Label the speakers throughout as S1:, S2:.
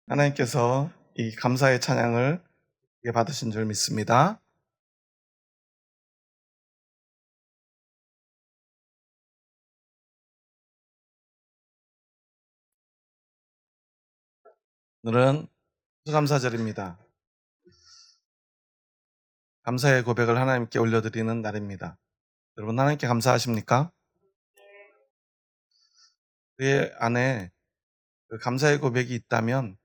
S1: 하나님께서 이 감사의 찬양을 받으신 줄 믿습니다. 오늘은 추수감사절입니다. 감사의 고백을 하나님께 올려드리는 날입니다. 여러분, 하나님께 감사하십니까? 그의 안에 그 감사의 고백이 있다면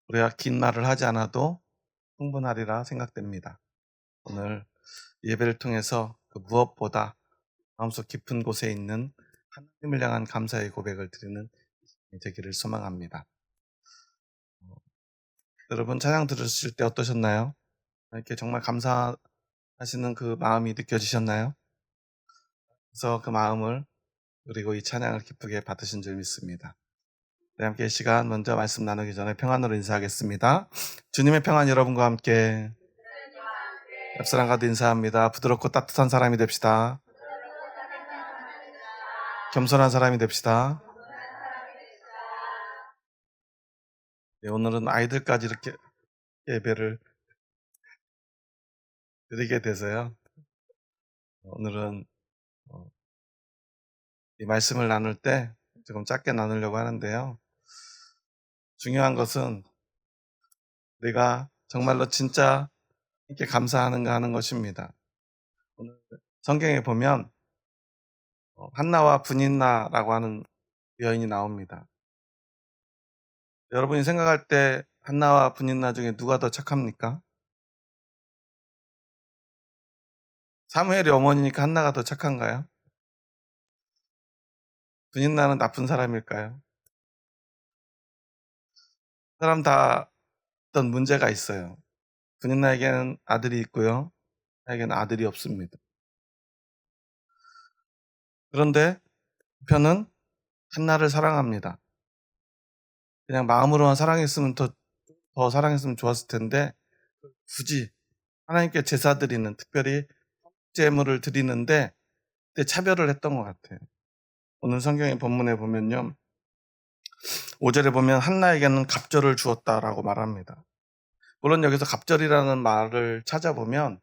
S1: 우리가 긴 말을 하지 않아도 충분하리라 생각됩니다. 오늘 예배를 통해서 그 무엇보다 마음속 깊은 곳에 있는 하나님을 향한 감사의 고백을 드리는 되기를 소망합니다. 여러분, 찬양 들으실 때 어떠셨나요? 이렇게 정말 감사하시는 그 마음이 느껴지셨나요? 그래서 그 마음을 그리고 이 찬양을 기쁘게 받으신 줄 믿습니다. 네, 함께 이 시간 먼저 말씀 나누기 전에 평안으로 인사하겠습니다. 주님의 평안 여러분과 함께. 옆 사람과도 인사합니다. 부드럽고 따뜻한 사람이 됩시다. 겸손한 사람이 됩시다. 네, 오늘은 아이들까지 이렇게 예배를 드리게 돼서요. 오늘은 이 말씀을 나눌 때 조금 짧게 나누려고 하는데요. 중요한 것은 우리가 정말로 진짜 이렇게 감사하는가 하는 것입니다. 오늘 성경에 보면 한나와 브닌나라고 하는 여인이 나옵니다. 여러분이 생각할 때 한나와 브닌나 중에 누가 더 착합니까? 사무엘의 어머니니까 한나가 더 착한가요? 브닌나는 나쁜 사람일까요? 사람 다 어떤 문제가 있어요. 브닌나에게는 아들이 있고요. 나에게는 아들이 없습니다. 그런데 편은 한나를 사랑합니다. 그냥 마음으로만 사랑했으면 더 사랑했으면 좋았을 텐데 굳이 하나님께 제사 드리는, 특별히 제물을 드리는데 그때 차별을 했던 것 같아요. 오늘 성경의 본문에 보면요, 5절에 보면 한나에게는 갑절을 주었다라고 말합니다. 물론 여기서 갑절이라는 말을 찾아보면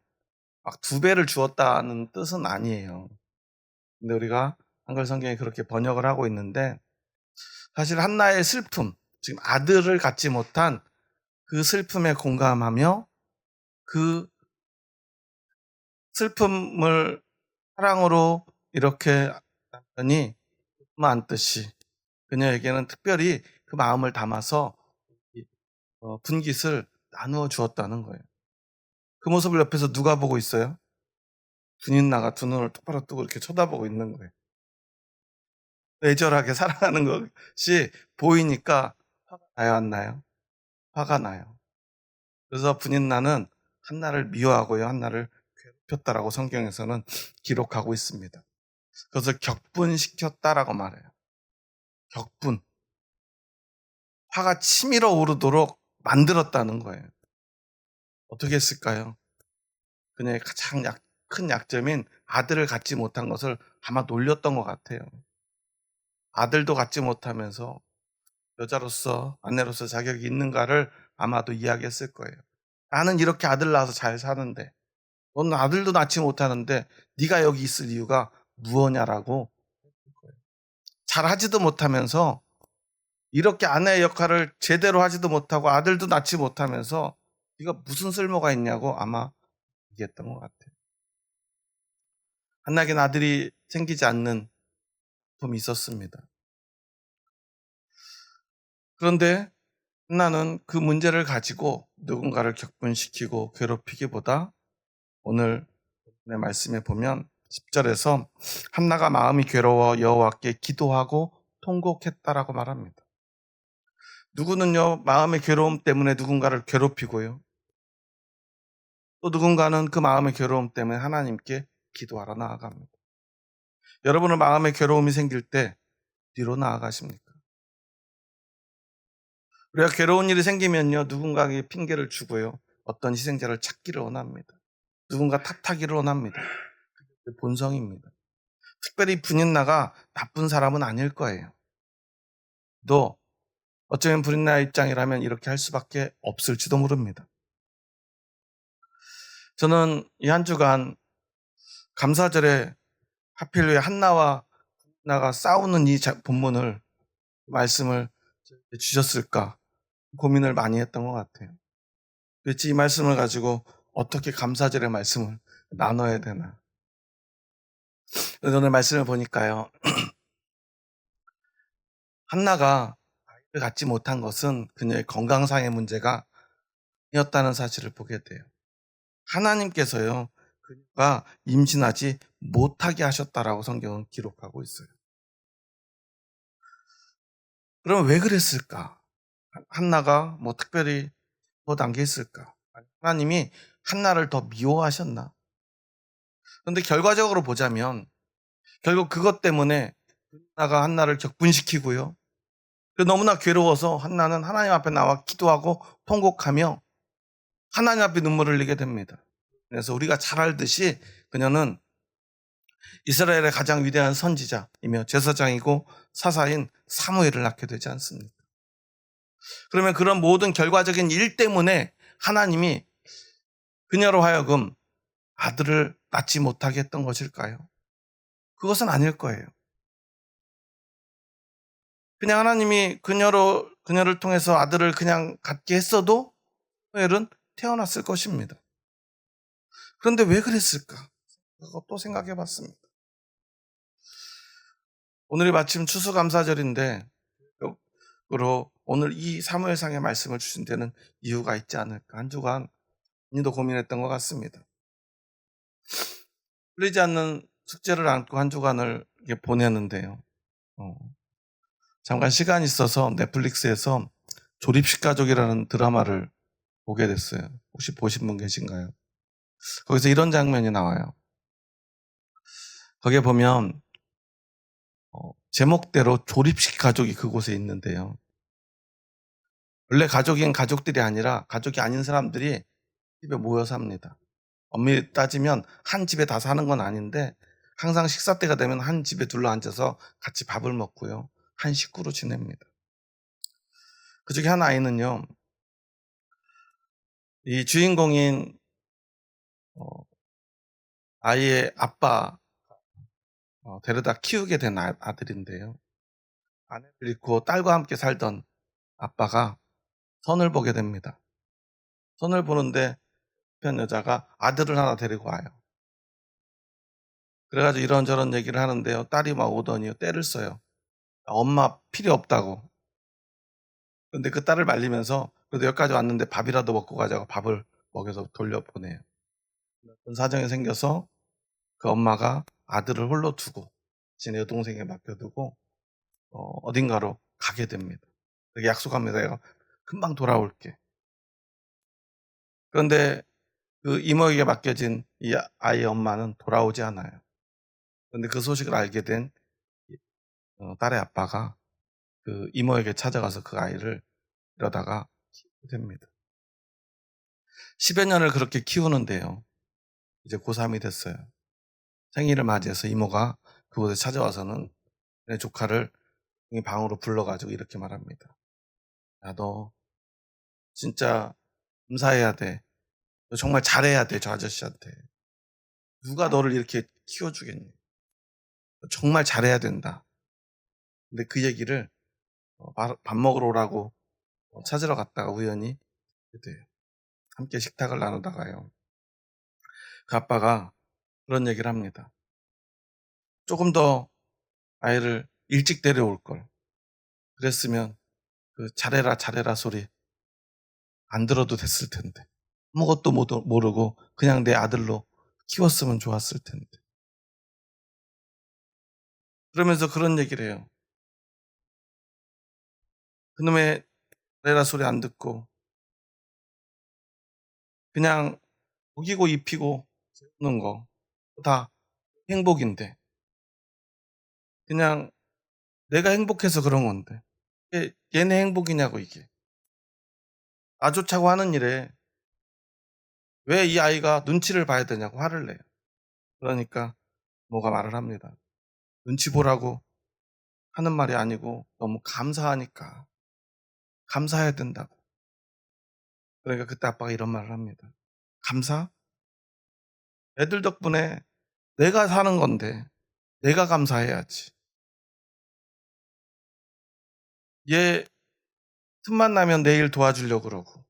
S1: 막 2배를 주었다는 뜻은 아니에요. 근데 우리가 한글 성경에 그렇게 번역을 하고 있는데, 사실 한나의 슬픔, 지금 아들을 갖지 못한 그 슬픔에 공감하며 그 슬픔을 사랑으로 이렇게 남편이 안듯이 그녀에게는 특별히 그 마음을 담아서 분깃을 나누어 주었다는 거예요. 그 모습을 옆에서 누가 보고 있어요? 분인나가 두 눈을 똑바로 뜨고 이렇게 쳐다보고 있는 거예요. 애절하게 사랑하는 것이 보이니까 화가 나요, 안 나요? 화가 나요. 그래서 분인나는 한나를 미워하고요, 한나를 괴롭혔다라고 성경에서는 기록하고 있습니다. 그래서 격분시켰다라고 말해요. 격분. 화가 치밀어 오르도록 만들었다는 거예요. 어떻게 했을까요? 그녀의 가장 큰 약점인 아들을 갖지 못한 것을 아마 놀렸던 것 같아요. 아들도 갖지 못하면서 여자로서, 아내로서 자격이 있는가를 아마도 이야기했을 거예요. 나는 이렇게 아들 낳아서 잘 사는데, 너는 아들도 낳지 못하는데 네가 여기 있을 이유가 무엇냐라고. 잘 하지도 못하면서, 이렇게 아내의 역할을 제대로 하지도 못하고 아들도 낳지 못하면서 네가 무슨 쓸모가 있냐고 아마 얘기했던 것 같아요. 한나에게는 아들이 생기지 않는 아픔이 있었습니다. 그런데 한나는 그 문제를 가지고 누군가를 격분시키고 괴롭히기보다 오늘 말씀에 보면 10절에서 한나가 마음이 괴로워 여호와께 기도하고 통곡했다라고 말합니다. 누구는요, 마음의 괴로움 때문에 누군가를 괴롭히고요, 또 누군가는 그 마음의 괴로움 때문에 하나님께 기도하러 나아갑니다. 여러분은 마음의 괴로움이 생길 때 뒤로 나아가십니까? 우리가 괴로운 일이 생기면요, 누군가에게 핑계를 주고요, 어떤 희생자를 찾기를 원합니다. 누군가 탓하기를 원합니다. 그게 본성입니다. 특별히 분인나가 나쁜 사람은 아닐 거예요. 또 어쩌면 브린나 입장이라면 이렇게 할 수밖에 없을지도 모릅니다. 저는 이 한 주간 감사절에 하필 왜 한나와 나가 싸우는 이 본문을 말씀을 주셨을까 고민을 많이 했던 것 같아요. 도대체 이 말씀을 가지고 어떻게 감사절의 말씀을 나눠야 되나. 오늘 말씀을 보니까요. 한나가 아이를 갖지 못한 것은 그녀의 건강상의 문제가 아니었다는 사실을 보게 돼요. 하나님께서요. 그녀가 임신하지 못하게 하셨다라고 성경은 기록하고 있어요. 그럼 왜 그랬을까? 한나가 뭐 특별히 뭐 단계 있을까? 하나님이 한나를 더 미워하셨나? 그런데 결과적으로 보자면 결국 그것 때문에 한나가 한나를 격분시키고요. 너무나 괴로워서 한나는 하나님 앞에 나와 기도하고 통곡하며 하나님 앞에 눈물을 흘리게 됩니다. 그래서 우리가 잘 알듯이 그녀는 이스라엘의 가장 위대한 선지자이며 제사장이고 사사인 사무엘을 낳게 되지 않습니까? 그러면 그런 모든 결과적인 일 때문에 하나님이 그녀로 하여금 아들을 낳지 못하게 했던 것일까요? 그것은 아닐 거예요. 그냥 하나님이 그녀를 통해서 아들을 그냥 갖게 했어도 사무엘은 태어났을 것입니다. 그런데 왜 그랬을까? 그것도 생각해 봤습니다. 오늘이 마침 추수감사절인데 으로 오늘 이 사무엘상의 말씀을 주신 데는 이유가 있지 않을까. 한 주간 많이도 고민했던 것 같습니다. 풀리지 않는 숙제를 안고 한 주간을 보내는데요. 잠깐 시간이 있어서 넷플릭스에서 조립식 가족이라는 드라마를 보게 됐어요. 혹시 보신 분 계신가요? 거기서 이런 장면이 나와요. 거기에 보면 제목대로 조립식 가족이 그곳에 있는데요. 원래 가족인 가족들이 아니라 가족이 아닌 사람들이 집에 모여 삽니다. 엄밀히 따지면 한 집에 다 사는 건 아닌데 항상 식사 때가 되면 한 집에 둘러앉아서 같이 밥을 먹고요. 한 식구로 지냅니다. 그중에 한 아이는요. 이 주인공인 아이의 아빠 데려다 키우게 된 아들인데요. 아내를 잃고 딸과 함께 살던 아빠가 선을 보게 됩니다. 선을 보는데 편 여자가 아들을 하나 데리고 와요. 그래가지고 이런저런 얘기를 하는데요. 딸이 막 오더니 떼를 써요. 엄마 필요 없다고. 근데 그 딸을 말리면서 그래도 여기까지 왔는데 밥이라도 먹고 가자고 밥을 먹여서 돌려보내요. 그런 사정이 생겨서 그 엄마가 아들을 홀로 두고 제 여동생에 맡겨두고 어딘가로 가게 됩니다. 그렇게 약속합니다. 내가 금방 돌아올게. 그런데 그 이모에게 맡겨진 이 아이의 엄마는 돌아오지 않아요. 그런데 그 소식을 알게 된 딸의 아빠가 그 이모에게 찾아가서 그 아이를 이러다가 키우게 됩니다. 10여 년을 그렇게 키우는데요. 이제 고3이 됐어요. 생일을 맞이해서 이모가 그곳에 찾아와서는 내 조카를 방으로 불러가지고 이렇게 말합니다. 야, 너 진짜 감사해야 돼. 너 정말 잘해야 돼, 저 아저씨한테. 누가 너를 이렇게 키워주겠니? 너 정말 잘해야 된다. 근데 그 얘기를 밥 먹으러 오라고 찾으러 갔다가 우연히 돼요. 함께 식탁을 나누다가요. 그 아빠가 그런 얘기를 합니다. 조금 더 아이를 일찍 데려올 걸. 그랬으면 그 잘해라 잘해라 소리 안 들어도 됐을 텐데. 아무것도 모르고 그냥 내 아들로 키웠으면 좋았을 텐데. 그러면서 그런 얘기를 해요. 그놈의 잘해라 소리 안 듣고 그냥 먹이고 입히고 재우는 거 다 행복인데 그냥 내가 행복해서 그런 건데 얘네 행복이냐고 이게. 나 좋자고 하는 일에 왜 이 아이가 눈치를 봐야 되냐고 화를 내요. 그러니까 뭐가 말을 합니다. 눈치 보라고 하는 말이 아니고 너무 감사하니까 감사해야 된다고. 그러니까 그때 아빠가 이런 말을 합니다. 감사? 애들 덕분에 내가 사는 건데 내가 감사해야지. 얘 틈만 나면 내일 도와주려고 그러고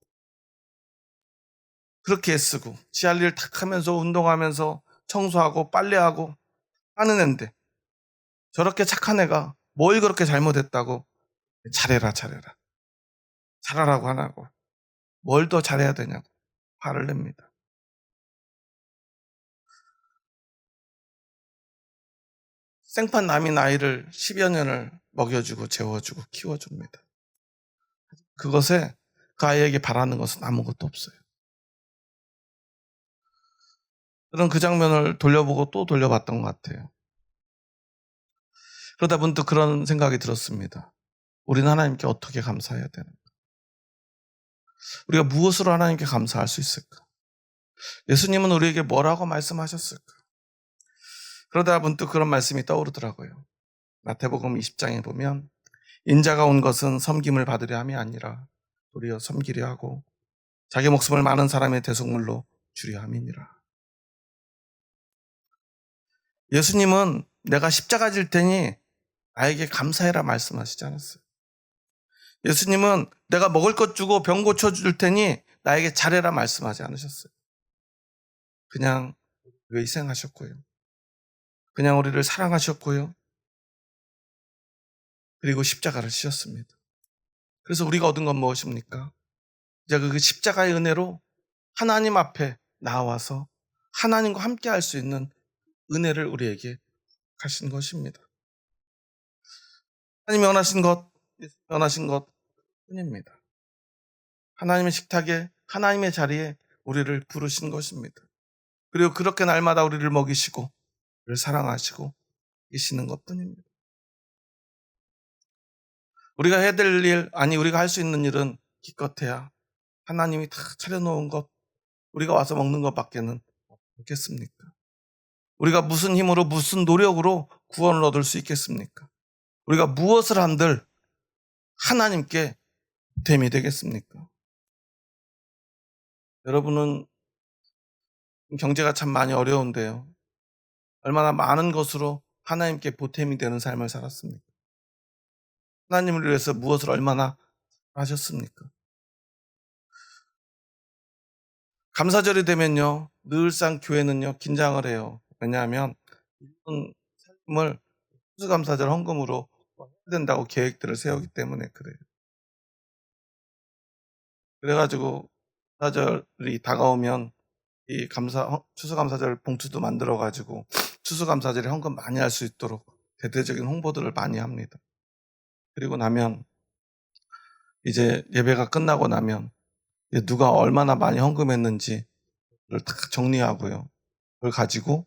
S1: 그렇게 애쓰고 지 할 일 탁 하면서 운동하면서 청소하고 빨래하고 하는 앤데 저렇게 착한 애가 뭘 그렇게 잘못했다고 잘해라 잘해라 잘하라고 하라고 뭘 더 잘해야 되냐고 화를 냅니다. 생판 남인 아이를 10여 년을 먹여주고 재워주고 키워줍니다. 그것에 그 아이에게 바라는 것은 아무것도 없어요. 저는 그 장면을 돌려보고 또 돌려봤던 것 같아요. 그러다 문득 그런 생각이 들었습니다. 우리는 하나님께 어떻게 감사해야 되는가? 우리가 무엇으로 하나님께 감사할 수 있을까? 예수님은 우리에게 뭐라고 말씀하셨을까? 그러다 문득 그런 말씀이 떠오르더라고요. 마태복음 20장에 보면 인자가 온 것은 섬김을 받으려 함이 아니라 도리어 섬기려 하고 자기 목숨을 많은 사람의 대속물로 주려 함이니라. 예수님은 내가 십자가 질 테니 나에게 감사해라 말씀하시지 않았어요. 예수님은 내가 먹을 것 주고 병 고쳐줄 테니 나에게 잘해라 말씀하지 않으셨어요. 그냥 왜 희생하셨고요. 그냥 우리를 사랑하셨고요. 그리고 십자가를 지셨습니다. 그래서 우리가 얻은 건 무엇입니까? 이제 그 십자가의 은혜로 하나님 앞에 나와서 하나님과 함께 할 수 있는 은혜를 우리에게 하신 것입니다. 하나님이 원하신 것 뿐입니다. 하나님의 식탁에 하나님의 자리에 우리를 부르신 것입니다. 그리고 그렇게 날마다 우리를 먹이시고 우리를 사랑하시고 계시는 것뿐입니다. 우리가 해야 될 일, 아니 우리가 할 수 있는 일은 기껏해야 하나님이 다 차려놓은 것, 우리가 와서 먹는 것밖에는 없겠습니까? 우리가 무슨 힘으로 무슨 노력으로 구원을 얻을 수 있겠습니까? 우리가 무엇을 한들 하나님께 보탬이 되겠습니까? 여러분은 경제가 참 많이 어려운데요. 얼마나 많은 것으로 하나님께 보탬이 되는 삶을 살았습니까? 하나님을 위해서 무엇을 얼마나 하셨습니까? 감사절이 되면요, 늘상 교회는요, 긴장을 해요. 왜냐하면 이번 삶을 추수감사절 헌금으로 해야 된다고 계획들을 세우기 때문에 그래요. 그래가지고 감사절이 다가오면 이 추수감사절 봉투도 만들어가지고 추수감사절에 헌금 많이 할 수 있도록 대대적인 홍보들을 많이 합니다. 그리고 나면 이제 예배가 끝나고 나면 누가 얼마나 많이 헌금했는지를 다 정리하고요. 그걸 가지고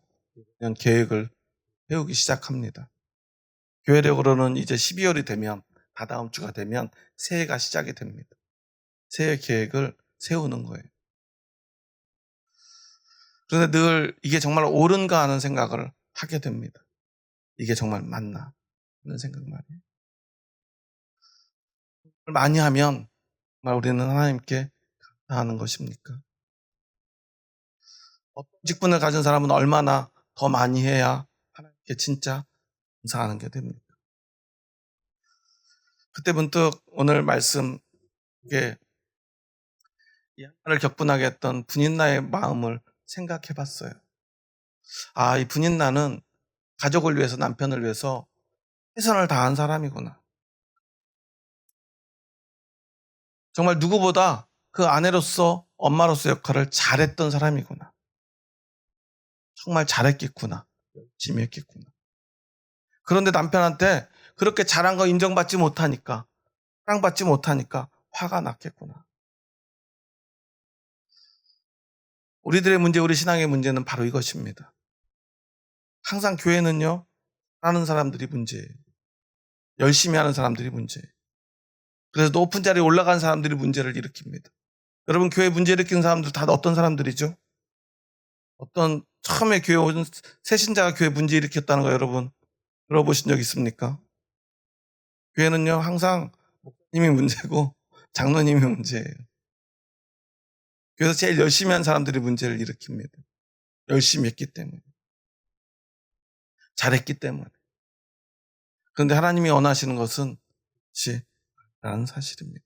S1: 그냥 계획을 세우기 시작합니다. 교회력으로는 이제 12월이 되면 다다음 주가 되면 새해가 시작이 됩니다. 새해 계획을 세우는 거예요. 그런데 늘 이게 정말 옳은가 하는 생각을 하게 됩니다. 이게 정말 맞나 하는 생각 말이에요. 많이 하면 정말 우리는 하나님께 감사하는 것입니까? 어떤 직분을 가진 사람은 얼마나 더 많이 해야 하나님께 진짜 감사하는 게 됩니까? 그때 문득 오늘 말씀 이게 이 하나를 격분하게 했던 분인나의 마음을 생각해 봤어요. 아, 이 분인나는 가족을 위해서 남편을 위해서 최선을 다한 사람이구나. 정말 누구보다 그 아내로서 엄마로서 역할을 잘했던 사람이구나. 정말 잘했겠구나. 열심히 했겠구나. 그런데 남편한테 그렇게 잘한 거 인정받지 못하니까, 사랑받지 못하니까 화가 났겠구나. 우리들의 문제, 우리 신앙의 문제는 바로 이것입니다. 항상 교회는요, 하는 사람들이 문제예요. 열심히 하는 사람들이 문제예요. 그래서 높은 자리에 올라간 사람들이 문제를 일으킵니다. 여러분, 교회 문제 일으키는 사람들 다 어떤 사람들이죠? 어떤 처음에 교회 온 새신자가 교회 문제 일으켰다는 거 여러분 들어보신 적 있습니까? 교회는요, 항상 목사님이 문제고 장로님이 문제예요. 그래서 제일 열심히 한 사람들이 문제를 일으킵니다. 열심히 했기 때문에. 잘했기 때문에. 그런데 하나님이 원하시는 것은 그렇지 않은 사실입니다.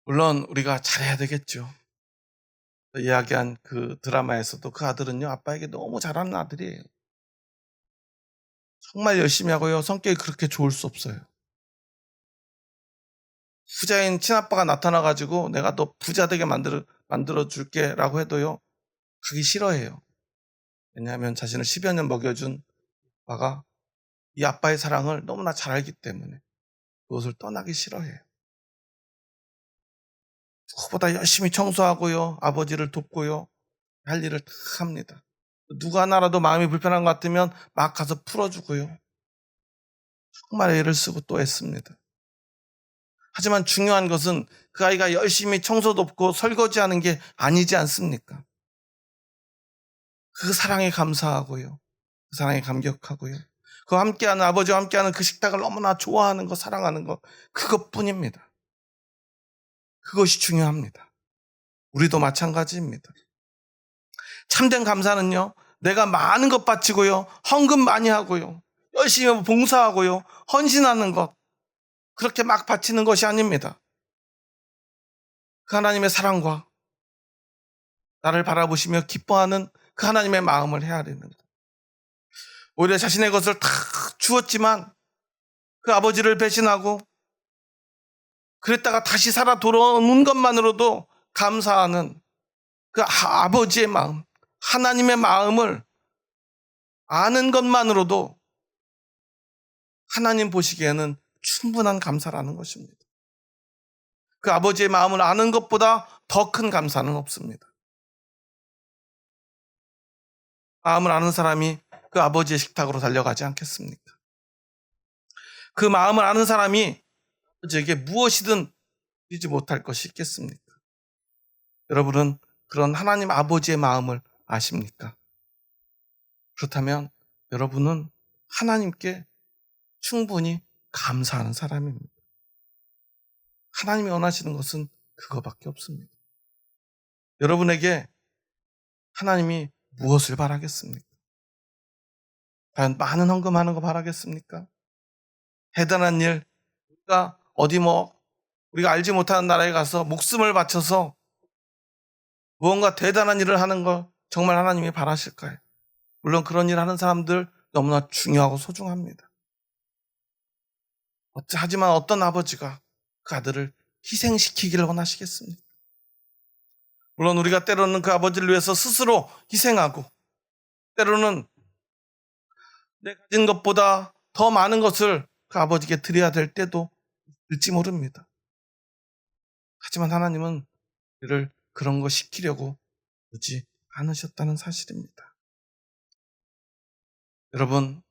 S1: 물론 우리가 잘해야 되겠죠. 이야기한 그 드라마에서도 그 아들은요, 아빠에게 너무 잘하는 아들이에요. 정말 열심히 하고요, 성격이 그렇게 좋을 수 없어요. 부자인 친아빠가 나타나가지고 내가 너 부자 되게 만들어 줄게 라고 해도요, 가기 싫어해요. 왜냐하면 자신을 10여 년 먹여준 아빠가 이 아빠의 사랑을 너무나 잘 알기 때문에 그것을 떠나기 싫어해요. 그보다 열심히 청소하고요, 아버지를 돕고요, 할 일을 다 합니다. 누가 하나라도 마음이 불편한 것 같으면 막 가서 풀어주고요. 정말 애를 쓰고 또 애씁니다. 하지만 중요한 것은 그 아이가 열심히 청소 돕고 설거지하는 게 아니지 않습니까? 그 사랑에 감사하고요. 그 사랑에 감격하고요. 그 함께하는 아버지와 함께하는 그 식탁을 너무나 좋아하는 것, 사랑하는 것, 그것뿐입니다. 그것이 중요합니다. 우리도 마찬가지입니다. 참된 감사는요, 내가 많은 것 바치고요, 헌금 많이 하고요, 열심히 봉사하고요, 헌신하는 것, 그렇게 막 바치는 것이 아닙니다. 그 하나님의 사랑과 나를 바라보시며 기뻐하는 그 하나님의 마음을 헤아리는 것. 오히려 자신의 것을 다 주었지만 그 아버지를 배신하고 그랬다가 다시 살아 돌아오는 것만으로도 감사하는 그 아버지의 마음, 하나님의 마음을 아는 것만으로도 하나님 보시기에는 충분한 감사라는 것입니다. 그 아버지의 마음을 아는 것보다 더 큰 감사는 없습니다. 마음을 아는 사람이 그 아버지의 식탁으로 달려가지 않겠습니까? 그 마음을 아는 사람이 아버지에게 무엇이든 드리지 못할 것이 있겠습니까? 여러분은 그런 하나님 아버지의 마음을 아십니까? 그렇다면 여러분은 하나님께 충분히 감사하는 사람입니다. 하나님이 원하시는 것은 그거밖에 없습니다. 여러분에게 하나님이 무엇을 바라겠습니까? 과연 많은 헌금하는 거 바라겠습니까? 대단한 일, 우리가 어디 우리가 알지 못하는 나라에 가서 목숨을 바쳐서 무언가 대단한 일을 하는 걸 정말 하나님이 바라실까요? 물론 그런 일 하는 사람들 너무나 중요하고 소중합니다. 하지만 어떤 아버지가 그 아들을 희생시키기를 원하시겠습니까? 물론 우리가 때로는 그 아버지를 위해서 스스로 희생하고 때로는 내 가진 것보다 더 많은 것을 그 아버지께 드려야 될 때도 있을지 모릅니다. 하지만 하나님은 우리를 그런 거 시키려고 오지 않으셨다는 사실입니다. 여러분,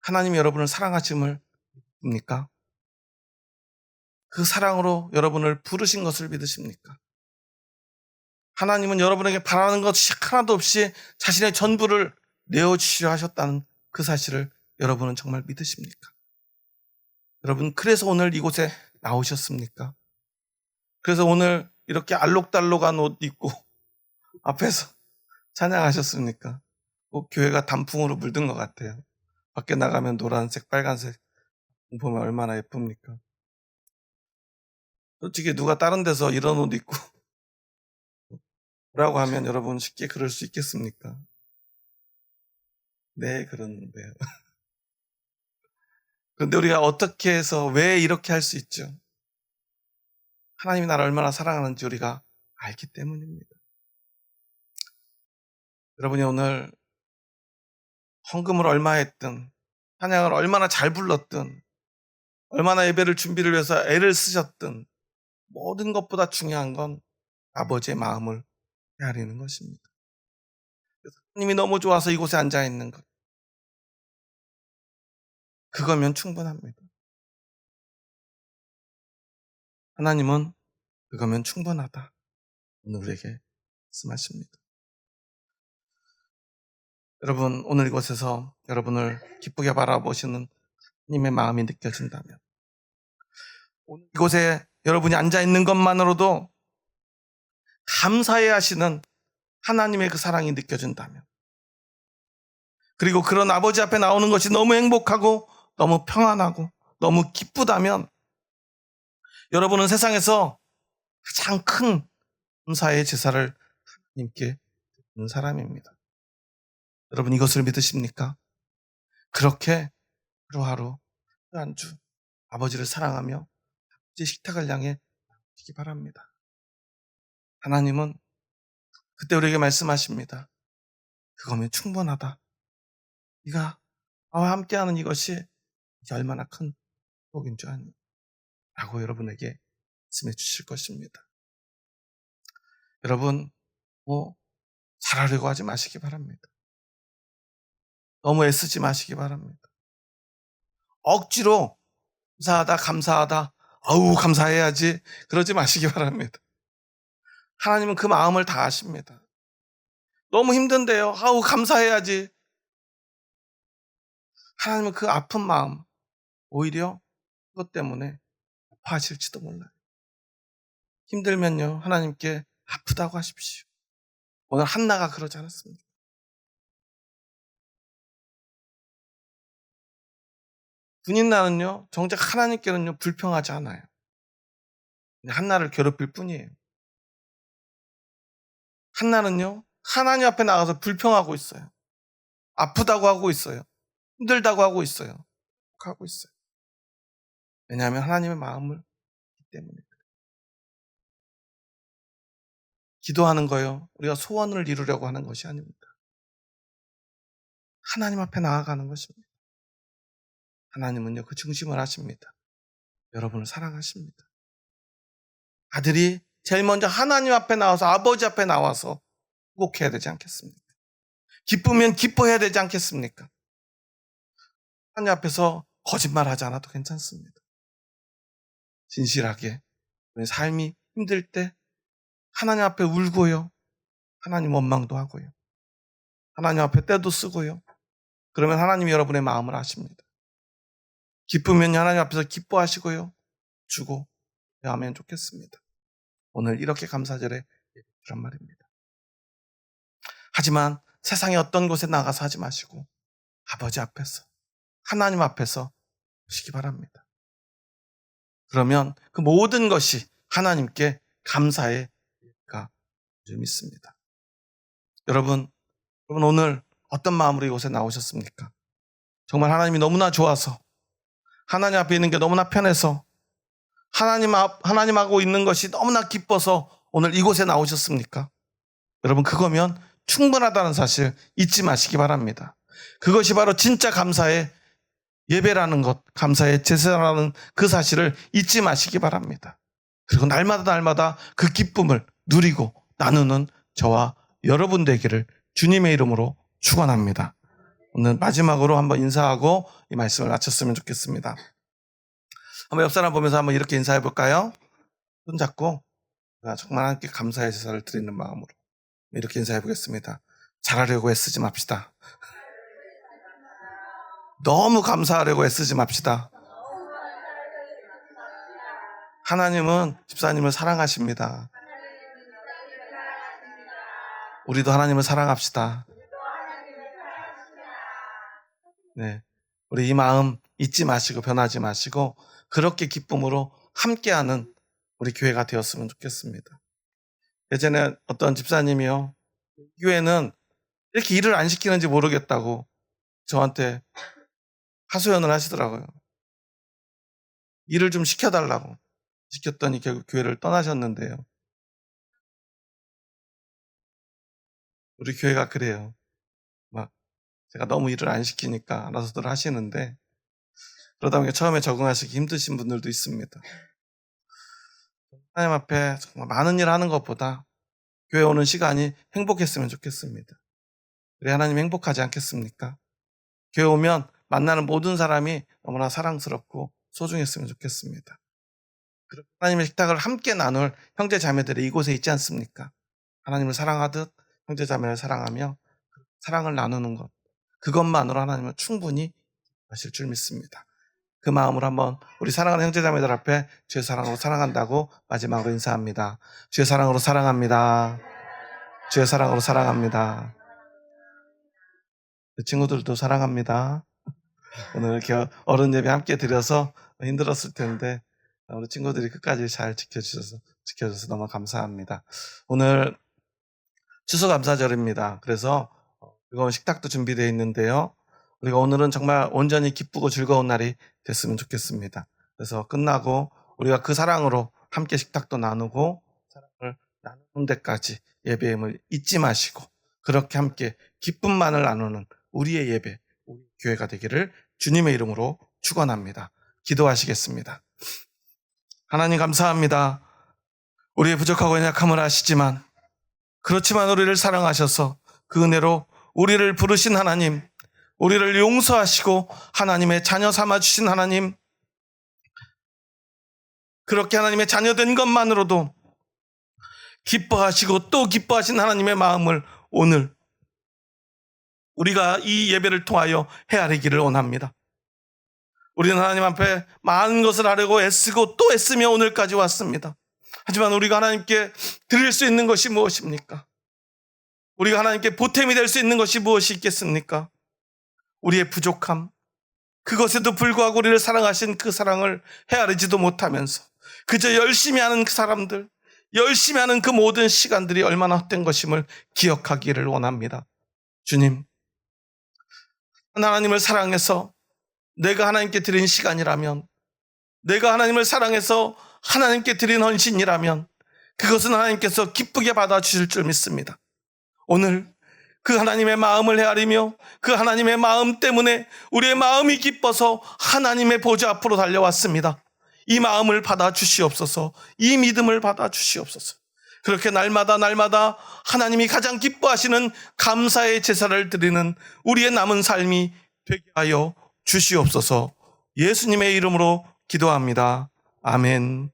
S1: 하나님이 여러분을 사랑하심을 믿습니까? 그 사랑으로 여러분을 부르신 것을 믿으십니까? 하나님은 여러분에게 바라는 것이 하나도 없이 자신의 전부를 내어주시려 하셨다는 그 사실을 여러분은 정말 믿으십니까? 여러분, 그래서 오늘 이곳에 나오셨습니까? 그래서 오늘 이렇게 알록달록한 옷 입고 앞에서 찬양하셨습니까? 꼭 교회가 단풍으로 물든 것 같아요. 밖에 나가면 노란색, 빨간색 보면 얼마나 예쁩니까? 솔직히 누가 다른 데서 이런 옷 입고 라고 하면 여러분 쉽게 그럴 수 있겠습니까? 네, 그러는데요. 그런데 우리가 어떻게 해서 왜 이렇게 할 수 있죠? 하나님이 나를 얼마나 사랑하는지 우리가 알기 때문입니다. 여러분이 오늘 헌금을 얼마 했든 찬양을 얼마나 잘 불렀든 얼마나 예배를 준비를 위해서 애를 쓰셨든 모든 것보다 중요한 건 아버지의 마음을 헤아리는 것입니다. 하나님이 너무 좋아서 이곳에 앉아 있는 것, 그거면 충분합니다. 하나님은 그거면 충분하다. 오늘 우리에게 말씀하십니다. 여러분, 오늘 이곳에서 여러분을 기쁘게 바라보시는 님의 마음이 느껴진다면, 오늘 이곳에 여러분이 앉아 있는 것만으로도 감사해 하시는 하나님의 그 사랑이 느껴진다면, 그리고 그런 아버지 앞에 나오는 것이 너무 행복하고 너무 평안하고 너무 기쁘다면, 여러분은 세상에서 가장 큰 감사의 제사를 하나님께 드리는 사람입니다. 여러분 이것을 믿으십니까? 그렇게 하루하루 한 주 아버지를 사랑하며 아버지 식탁을 향해 나가시기 바랍니다. 하나님은 그때 우리에게 말씀하십니다. 그거면 충분하다. 네가 나와 함께하는 이것이 이게 얼마나 큰 복인 줄 아니? 라고 여러분에게 말씀해 주실 것입니다. 여러분 잘하려고 하지 마시기 바랍니다. 너무 애쓰지 마시기 바랍니다. 억지로 감사하다 아우 감사해야지 그러지 마시기 바랍니다. 하나님은 그 마음을 다 아십니다. 너무 힘든데요. 아우 감사해야지. 하나님은 그 아픈 마음 오히려 그것 때문에 아파하실지도 몰라요. 힘들면요 하나님께 아프다고 하십시오. 오늘 한나가 그러지 않았습니까? 분인나는요 정작 하나님께는요 불평하지 않아요. 한나를 괴롭힐 뿐이에요. 한나는요 하나님 앞에 나가서 불평하고 있어요. 아프다고 하고 있어요. 힘들다고 하고 있어요. 하고 있어요. 왜냐하면 하나님의 마음을 알기 때문에. 기도하는 거요 우리가 소원을 이루려고 하는 것이 아닙니다. 하나님 앞에 나아가는 것입니다. 하나님은요 그 중심을 아십니다. 여러분을 사랑하십니다. 아들이 제일 먼저 하나님 앞에 나와서 아버지 앞에 나와서 회복해야 되지 않겠습니까? 기쁘면 기뻐해야 되지 않겠습니까? 하나님 앞에서 거짓말하지 않아도 괜찮습니다. 진실하게 삶이 힘들 때 하나님 앞에 울고요. 하나님 원망도 하고요. 하나님 앞에 때도 쓰고요. 그러면 하나님이 여러분의 마음을 아십니다. 기쁘면 하나님 앞에서 기뻐하시고요. 주고 하면 좋겠습니다. 오늘 이렇게 감사절에 예배드란 말입니다. 하지만 세상의 어떤 곳에 나가서 하지 마시고 아버지 앞에서 하나님 앞에서 하시기 바랍니다. 그러면 그 모든 것이 하나님께 감사의 예가 좀 있습니다. 여러분 오늘 어떤 마음으로 이곳에 나오셨습니까? 정말 하나님이 너무나 좋아서 하나님 앞에 있는 게 너무나 편해서 하나님하고 있는 것이 너무나 기뻐서 오늘 이곳에 나오셨습니까? 여러분 그거면 충분하다는 사실 잊지 마시기 바랍니다. 그것이 바로 진짜 감사의 예배라는 것, 감사의 제사라는 그 사실을 잊지 마시기 바랍니다. 그리고 날마다 그 기쁨을 누리고 나누는 저와 여러분 되기를 주님의 이름으로 축원합니다. 오늘 마지막으로 한번 인사하고 이 말씀을 마쳤으면 좋겠습니다. 한번 옆 사람 보면서 한번 이렇게 인사해 볼까요? 손 잡고 정말 하나님께 감사의 제사를 드리는 마음으로 이렇게 인사해 보겠습니다. 잘하려고 애쓰지 맙시다. 너무 감사하려고 애쓰지 맙시다. 하나님은 집사님을 사랑하십니다. 우리도 하나님을 사랑합시다. 네, 우리 이 마음 잊지 마시고 변하지 마시고 그렇게 기쁨으로 함께하는 우리 교회가 되었으면 좋겠습니다. 예전에 어떤 집사님이요, 교회는 이렇게 일을 안 시키는지 모르겠다고 저한테 하소연을 하시더라고요. 일을 좀 시켜달라고 시켰더니 결국 교회를 떠나셨는데요. 우리 교회가 그래요. 막 제가 너무 일을 안 시키니까 알아서들 하시는데 그러다 보니까 처음에 적응하시기 힘드신 분들도 있습니다. 하나님 앞에 정말 많은 일 하는 것보다 교회 오는 시간이 행복했으면 좋겠습니다. 그래 하나님 행복하지 않겠습니까? 교회 오면 만나는 모든 사람이 너무나 사랑스럽고 소중했으면 좋겠습니다. 그리고 하나님의 식탁을 함께 나눌 형제 자매들이 이곳에 있지 않습니까? 하나님을 사랑하듯 형제 자매를 사랑하며 사랑을 나누는 것, 그것만으로 하나님은 충분히 하실 줄 믿습니다. 그 마음으로 한번 우리 사랑하는 형제자매들 앞에 주의 사랑으로 사랑한다고 마지막으로 인사합니다. 주의 사랑으로 사랑합니다. 주의 사랑으로 사랑합니다. 친구들도 사랑합니다. 오늘 이렇게 어른 예배 함께 드려서 힘들었을 텐데 우리 친구들이 끝까지 잘 지켜줘서 너무 감사합니다. 오늘 추수감사절입니다. 그래서 즐거운 식탁도 준비되어 있는데요. 우리가 오늘은 정말 온전히 기쁘고 즐거운 날이 됐으면 좋겠습니다. 그래서 끝나고 우리가 그 사랑으로 함께 식탁도 나누고 사랑을 나누는 데까지 예배임을 잊지 마시고 그렇게 함께 기쁨만을 나누는 우리의 예배, 우리 교회가 되기를 주님의 이름으로 축원합니다. 기도하시겠습니다. 하나님 감사합니다. 우리의 부족하고 연약함을 아시지만 그렇지만 우리를 사랑하셔서 그 은혜로 우리를 부르신 하나님, 우리를 용서하시고 하나님의 자녀 삼아주신 하나님, 그렇게 하나님의 자녀된 것만으로도 기뻐하시고 또 기뻐하신 하나님의 마음을 오늘 우리가 이 예배를 통하여 헤아리기를 원합니다. 우리는 하나님 앞에 많은 것을 하려고 애쓰고 또 애쓰며 오늘까지 왔습니다. 하지만 우리가 하나님께 드릴 수 있는 것이 무엇입니까? 우리가 하나님께 보탬이 될 수 있는 것이 무엇이 있겠습니까? 우리의 부족함, 그것에도 불구하고 우리를 사랑하신 그 사랑을 헤아리지도 못하면서 그저 열심히 하는 그 사람들, 열심히 하는 그 모든 시간들이 얼마나 헛된 것임을 기억하기를 원합니다. 주님, 하나님을 사랑해서 내가 하나님께 드린 시간이라면, 내가 하나님을 사랑해서 하나님께 드린 헌신이라면 그것은 하나님께서 기쁘게 받아주실 줄 믿습니다. 오늘 그 하나님의 마음을 헤아리며 그 하나님의 마음 때문에 우리의 마음이 기뻐서 하나님의 보좌 앞으로 달려왔습니다. 이 마음을 받아주시옵소서. 이 믿음을 받아주시옵소서. 그렇게 날마다 하나님이 가장 기뻐하시는 감사의 제사를 드리는 우리의 남은 삶이 되게 하여 주시옵소서. 예수님의 이름으로 기도합니다. 아멘.